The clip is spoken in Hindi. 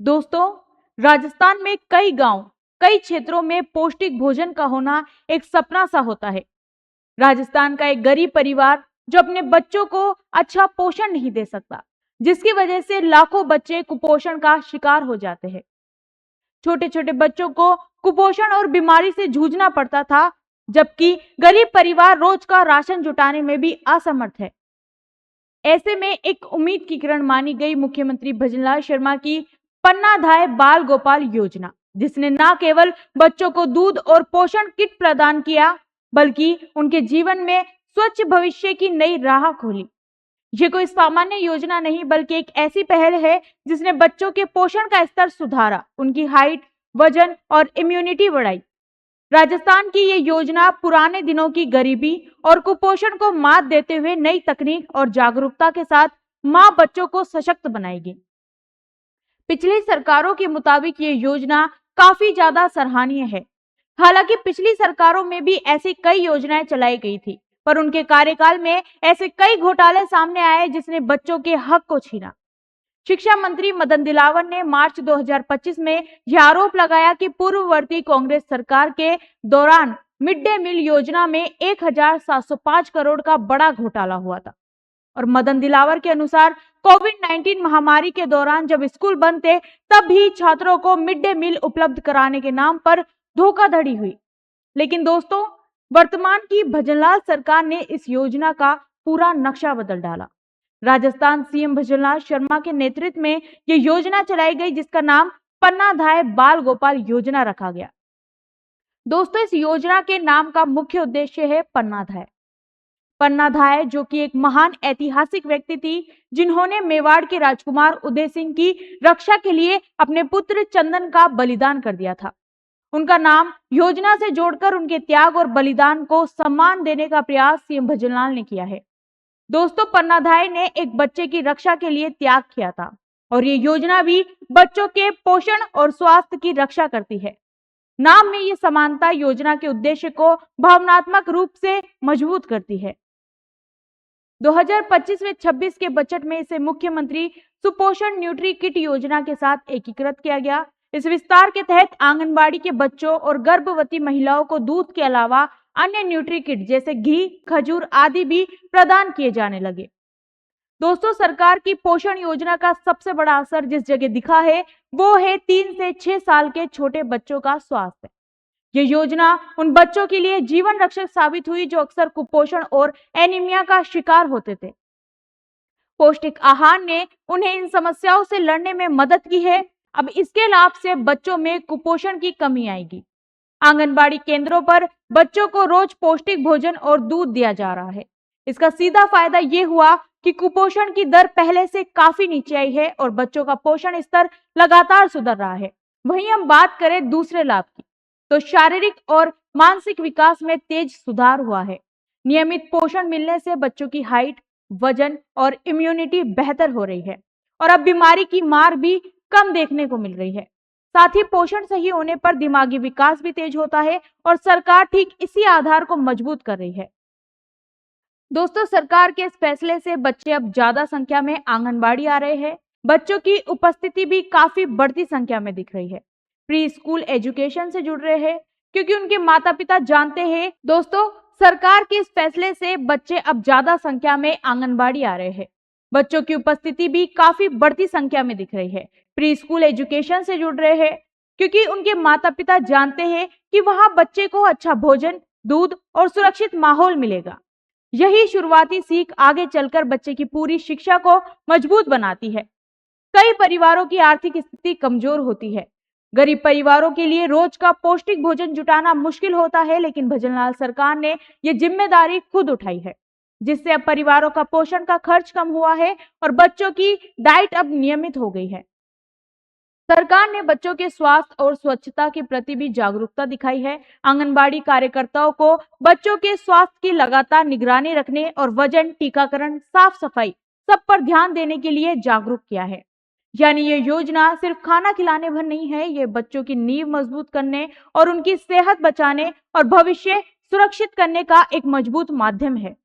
दोस्तों, राजस्थान में कई गांव, कई क्षेत्रों में पौष्टिक भोजन का होना एक सपना सा होता है। राजस्थान का एक गरीब परिवार जो अपने बच्चों को अच्छा पोषण नहीं दे सकता, जिसकी वजह से लाखों बच्चे कुपोषण का शिकार हो जाते हैं। छोटे छोटे बच्चों को कुपोषण और बीमारी से जूझना पड़ता था, जबकि गरीब परिवार रोज का राशन जुटाने में भी असमर्थ है। ऐसे में एक उम्मीद की किरण मानी गई मुख्यमंत्री भजनलाल शर्मा की पन्ना धाय बाल गोपाल योजना, जिसने न केवल बच्चों को दूध और पोषण किट प्रदान किया, बल्कि उनके जीवन में स्वच्छ भविष्य की नई राह खोली। ये कोई सामान्य योजना नहीं, बल्कि एक ऐसी पहल है जिसने बच्चों के पोषण का स्तर सुधारा, उनकी हाइट, वजन और इम्यूनिटी बढ़ाई। राजस्थान की ये योजना पुराने दिनों की गरीबी और कुपोषण को मात देते हुए नई तकनीक और जागरूकता के साथ मां बच्चों को सशक्त बनाएगी। पिछली सरकारों के मुताबिक ये योजना काफी ज्यादा सराहनीय है। हालांकि पिछली सरकारों में भी ऐसी कई योजनाएं चलाई गई थी, पर उनके कार्यकाल में ऐसे कई घोटाले सामने आए जिसने बच्चों के हक को छीना। शिक्षा मंत्री मदन दिलावर ने मार्च 2025 में यह आरोप लगाया कि पूर्ववर्ती कांग्रेस सरकार के दौरान मिड डे मील योजना में 1705 करोड़ का बड़ा घोटाला हुआ था। और मदन दिलावर के अनुसार कोविड-19 महामारी के दौरान जब स्कूल बंद थे, तब भी छात्रों को मिड डे मील उपलब्ध कराने के नाम पर धोखाधड़ी हुई। लेकिन दोस्तों, वर्तमान की भजनलाल सरकार ने इस योजना का पूरा नक्शा बदल डाला। राजस्थान सीएम भजनलाल शर्मा के नेतृत्व में यह योजना चलाई गई, जिसका नाम पन्ना धाय बाल गोपाल योजना रखा गया। दोस्तों, इस योजना के नाम का मुख्य उद्देश्य है पन्ना धाय। पन्ना धाय जो कि एक महान ऐतिहासिक व्यक्ति थी, जिन्होंने मेवाड़ के राजकुमार उदय सिंह की रक्षा के लिए अपने पुत्र चंदन का बलिदान कर दिया था। उनका नाम योजना से जोड़कर उनके त्याग और बलिदान को सम्मान देने का प्रयास सीएम भजनलाल ने किया है। दोस्तों, पन्ना धाय ने एक बच्चे की रक्षा के लिए त्याग किया था, और ये योजना भी बच्चों के पोषण और स्वास्थ्य की रक्षा करती है। नाम में ये समानता योजना के उद्देश्य को भावनात्मक रूप से मजबूत करती है। 2025 में 26 के बजट में इसे मुख्यमंत्री सुपोषण न्यूट्री किट योजना के साथ एकीकृत किया गया। इस विस्तार के तहत आंगनबाड़ी के बच्चों और गर्भवती महिलाओं को दूध के अलावा अन्य न्यूट्री किट जैसे घी, खजूर आदि भी प्रदान किए जाने लगे। दोस्तों, सरकार की पोषण योजना का सबसे बड़ा असर जिस जगह दिखा है, वो है 3 से 6 साल के छोटे बच्चों का स्वास्थ्य। ये योजना उन बच्चों के लिए जीवन रक्षक साबित हुई जो अक्सर कुपोषण और एनीमिया का शिकार होते थे। पौष्टिक आहार ने उन्हें इन समस्याओं से लड़ने में मदद की है। अब इसके लाभ से बच्चों में कुपोषण की कमी आएगी। आंगनबाड़ी केंद्रों पर बच्चों को रोज पौष्टिक भोजन और दूध दिया जा रहा है। इसका सीधा फायदा ये हुआ कि कुपोषण की दर पहले से काफी नीचे आई है और बच्चों का पोषण स्तर लगातार सुधर रहा है। वहीं हम बात करें दूसरे लाभ की, तो शारीरिक और मानसिक विकास में तेज सुधार हुआ है। नियमित पोषण मिलने से बच्चों की हाइट, वजन और इम्यूनिटी बेहतर हो रही है, और अब बीमारी की मार भी कम देखने को मिल रही है। साथ ही पोषण सही होने पर दिमागी विकास भी तेज होता है, और सरकार ठीक इसी आधार को मजबूत कर रही है। दोस्तों, सरकार के इस फैसले से बच्चे अब ज्यादा संख्या में आंगनबाड़ी आ रहे हैं। बच्चों की उपस्थिति भी काफी बढ़ती संख्या में दिख रही है। प्री स्कूल एजुकेशन से जुड़ रहे हैं, क्योंकि उनके माता पिता जानते हैं। दोस्तों, सरकार के इस फैसले से बच्चे अब ज्यादा संख्या में आंगनबाड़ी आ रहे हैं। बच्चों की उपस्थिति भी काफी बढ़ती संख्या में दिख रही है। प्री स्कूल एजुकेशन से जुड़ रहे हैं, क्योंकि उनके माता पिता जानते हैं कि वहां बच्चे को अच्छा भोजन, दूध और सुरक्षित माहौल मिलेगा। यही शुरुआती सीख आगे चलकर बच्चे की पूरी शिक्षा को मजबूत बनाती है। कई परिवारों की आर्थिक स्थिति कमजोर होती है। गरीब परिवारों के लिए रोज का पौष्टिक भोजन जुटाना मुश्किल होता है, लेकिन भजनलाल सरकार ने ये जिम्मेदारी खुद उठाई है, जिससे अब परिवारों का पोषण का खर्च कम हुआ है और बच्चों की डाइट अब नियमित हो गई है। सरकार ने बच्चों के स्वास्थ्य और स्वच्छता के प्रति भी जागरूकता दिखाई है। आंगनबाड़ी कार्यकर्ताओं को बच्चों के स्वास्थ्य की लगातार निगरानी रखने और वजन, टीकाकरण, साफ सफाई सब पर ध्यान देने के लिए जागरूक किया है। यानी ये योजना सिर्फ खाना खिलाने भर नहीं है, ये बच्चों की नींव मजबूत करने और उनकी सेहत बचाने और भविष्य सुरक्षित करने का एक मजबूत माध्यम है।